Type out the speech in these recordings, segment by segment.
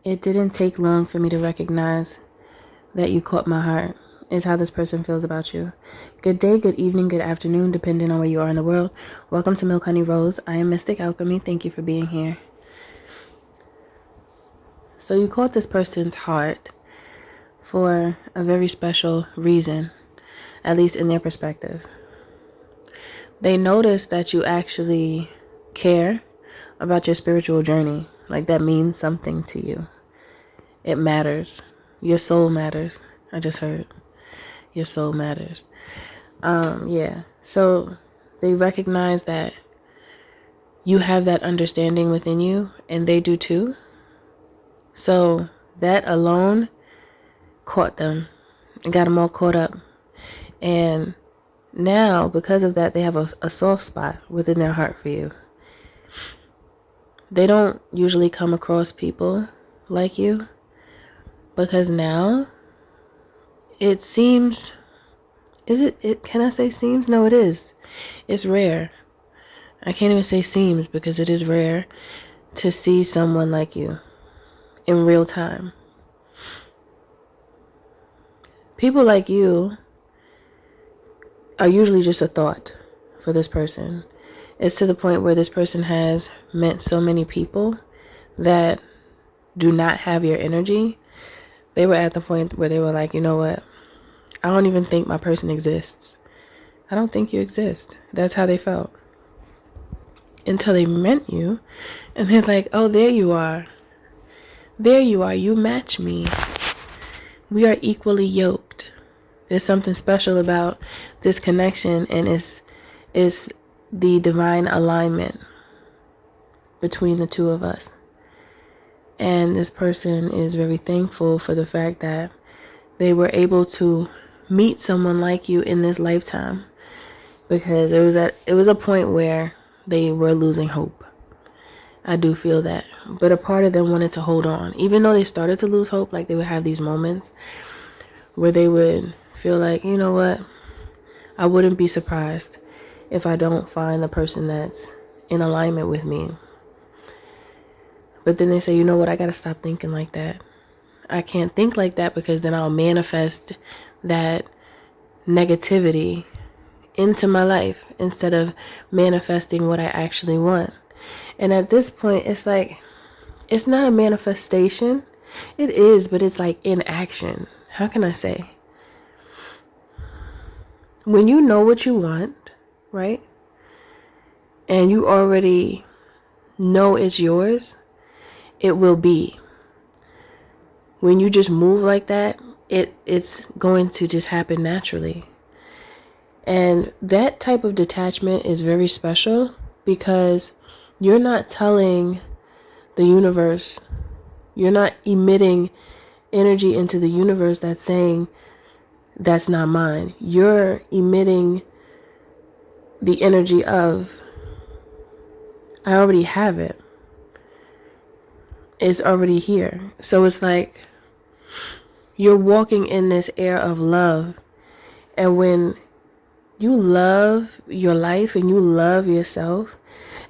It didn't take long for me to recognize that you caught my heart, is how this person feels about you. Good day, good evening, good afternoon, depending on where you are in the world. Welcome to Milk Honey Rose. I am Mystic Alchemy. Thank you for being here. So you caught this person's heart for a very special reason, at least in their perspective. They notice that you actually care about your spiritual journey. Like that means something to you. It matters. Your soul matters. I just heard. Your soul matters. Yeah. So they recognize that you have that understanding within you, and they do too. So that alone caught them and got them all caught up. And now, because of that, they have a soft spot within their heart for you. They don't usually come across people like you, because now it seems, can I say seems? No, it is. It's rare. I can't even say seems because it is rare to see someone like you in real time. People like you are usually just a thought for this person. It's to the point where this person has met so many people that do not have your energy. They were at the point where they were like, you know what? I don't even think my person exists. I don't think you exist. That's how they felt. Until they met you, and they're like, oh, there you are. There you are. You match me. We are equally yoked. There's something special about this connection, and it's the divine alignment between the two of us. And this person is very thankful for the fact that they were able to meet someone like you in this lifetime, because it was a point where they were losing hope. I do feel that. But a part of them wanted to hold on. Even though they started to lose hope, like they would have these moments where they would feel like, you know what? I wouldn't be surprised if I don't find the person that's in alignment with me. But then they say, you know what? I got to stop thinking like that. I can't think like that, because then I'll manifest that negativity into my life instead of manifesting what I actually want. And at this point, it's like, it's not a manifestation. It is, but it's like in action. How can I say? When you know what you want, right? And you already know it's yours, it will be. When you just move like that, it's going to just happen naturally. And that type of detachment is very special, because you're not telling the universe, you're not emitting energy into the universe that's saying, that's not mine. You're emitting the energy of, I already have it. It's already here. So it's like you're walking in this air of love. And when you love your life and you love yourself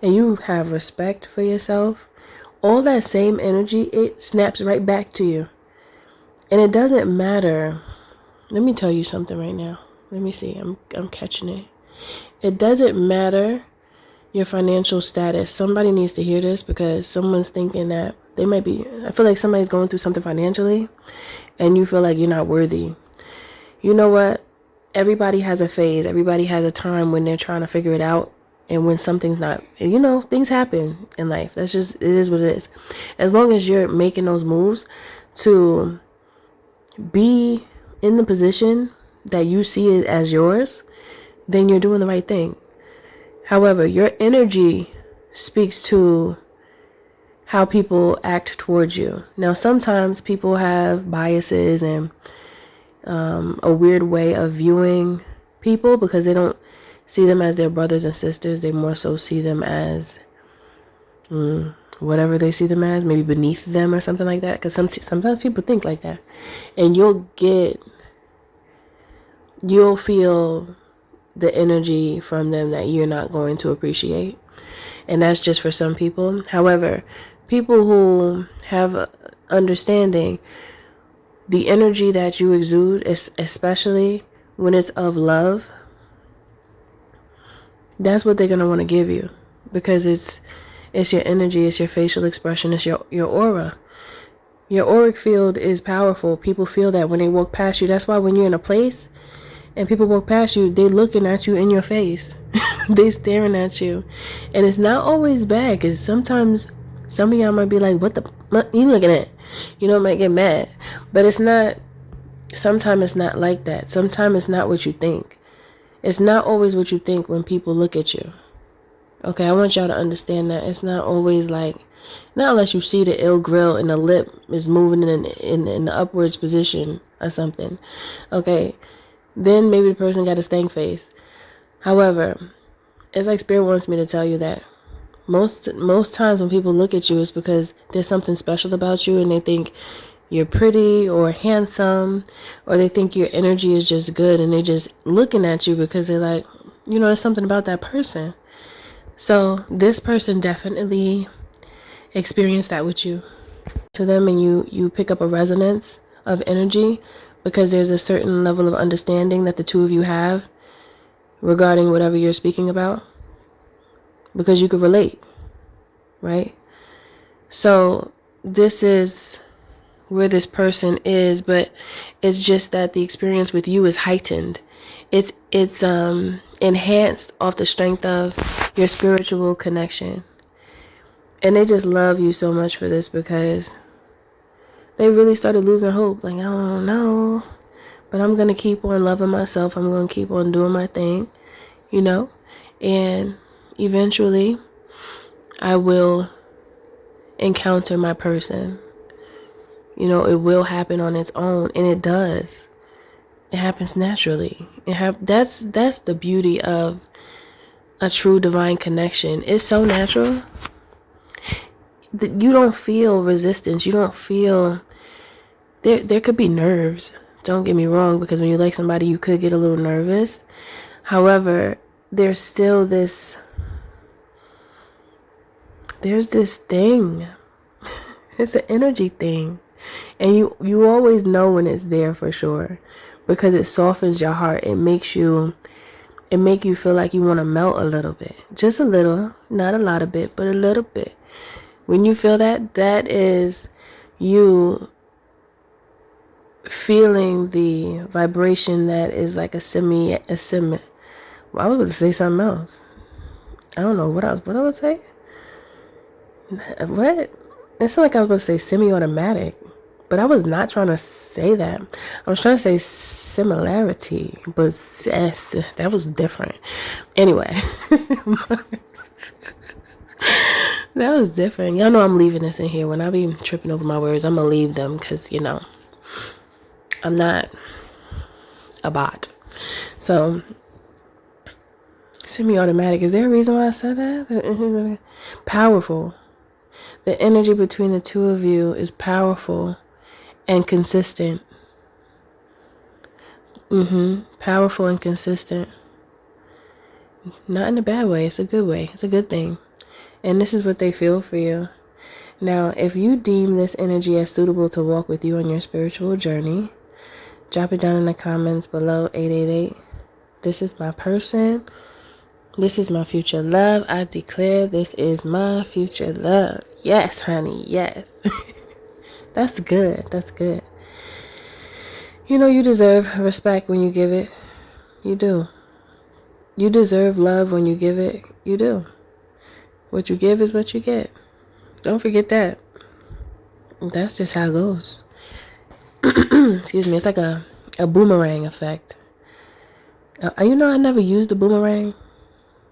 and you have respect for yourself, all that same energy, it snaps right back to you. And it doesn't matter. Let me tell you something right now. Let me see. I'm catching it. It doesn't matter your financial status. Somebody needs to hear this, because someone's thinking that they might be, I feel like somebody's going through something financially and you feel like you're not worthy. You know what? Everybody has a phase. Everybody has a time when they're trying to figure it out, and when something's not, things happen in life. That's just, it is what it is. As long as you're making those moves to be in the position that you see it as yours, then you're doing the right thing. However, your energy speaks to how people act towards you. Now, sometimes people have biases and a weird way of viewing people, because they don't see them as their brothers and sisters. They more so see them as whatever they see them as, maybe beneath them or something like that. Because sometimes people think like that. And you'll feel the energy from them that you're not going to appreciate. And that's just for some people. However, people who have understanding the energy that you exude, especially when it's of love, that's what they're going to want to give you, because it's your energy, it's your facial expression, it's your aura. Your auric field is powerful. People feel that when they walk past you. That's why when you're in a place and people walk past you, they looking at you in your face. They staring at you. And it's not always bad, because sometimes some of y'all might be like, what you looking at? You know, might get mad. But it's not, sometimes it's not like that. Sometimes it's not what you think. It's not always what you think when people look at you. Okay, I want y'all to understand that. It's not always like, not unless you see the ill grill and the lip is moving in the upwards position or something. Okay, then maybe the person got a stank face. However, it's like Spirit wants me to tell you that most times when people look at you, it's because there's something special about you, and they think you're pretty or handsome, or they think your energy is just good, and they're just looking at you because they're like, you know, there's something about that person. So this person definitely experienced that with you to them, and you pick up a resonance of energy because there's a certain level of understanding that the two of you have regarding whatever you're speaking about, because you could relate, right? So this is where this person is, but it's just that the experience with you is heightened. It's enhanced off the strength of your spiritual connection. And they just love you so much for this, because they really started losing hope. Like, I don't know, but I'm going to keep on loving myself. I'm going to keep on doing my thing, you know? And eventually I will encounter my person. You know, it will happen on its own, and it does. It happens naturally. That's the beauty of a true divine connection. It's so natural that you don't feel resistance. You don't feel there could be nerves. Don't get me wrong, because when you like somebody, you could get a little nervous. However, there's still this thing. It's an energy thing. And you always know when it's there for sure, because it softens your heart. It make you feel like you want to melt a little bit. Just a little, not a lot of bit, but a little bit. When you feel that, that is you feeling the vibration that is like a semi. Well, I was going to say something else. I don't know what I would say. What? It sounded like I was going to say semi-automatic, but I was not trying to say that. I was trying to say similarity, but that was different. Anyway, that was different. Y'all know I'm leaving this in here. When I be tripping over my words, I'm going to leave them, because, you know, I'm not a bot. So, semi-automatic. Is there a reason why I said that? Powerful. The energy between the two of you is powerful and consistent. Powerful and consistent. Not in a bad way. It's a good way. It's a good thing. And this is what they feel for you. Now, if you deem this energy as suitable to walk with you on your spiritual journey, drop it down in the comments below. 888. This is my person. This is my future love. I declare this is my future love. Yes, honey. Yes. That's good. That's good. You know, you deserve respect when you give it. You do. You deserve love when you give it. You do. What you give is what you get. Don't forget that. That's just how it goes. Excuse me. It's like a boomerang effect. You know, I never used the boomerang.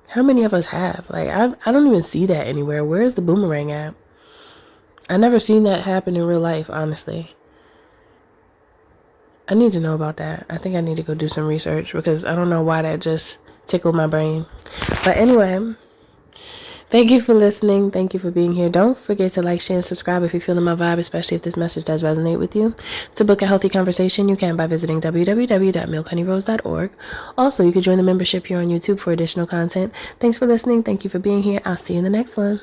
How many of us have? Like, I don't even see that anywhere. Where is the boomerang at? I never seen that happen in real life, honestly. I need to know about that. I think I need to go do some research, because I don't know why that just tickled my brain. But anyway, thank you for listening. Thank you for being here. Don't forget to like, share, and subscribe if you're feeling my vibe, especially if this message does resonate with you. To book a healthy conversation, you can by visiting www.milkhoneyRose.org. Also, you can join the membership here on YouTube for additional content. Thanks for listening. Thank you for being here. I'll see you in the next one.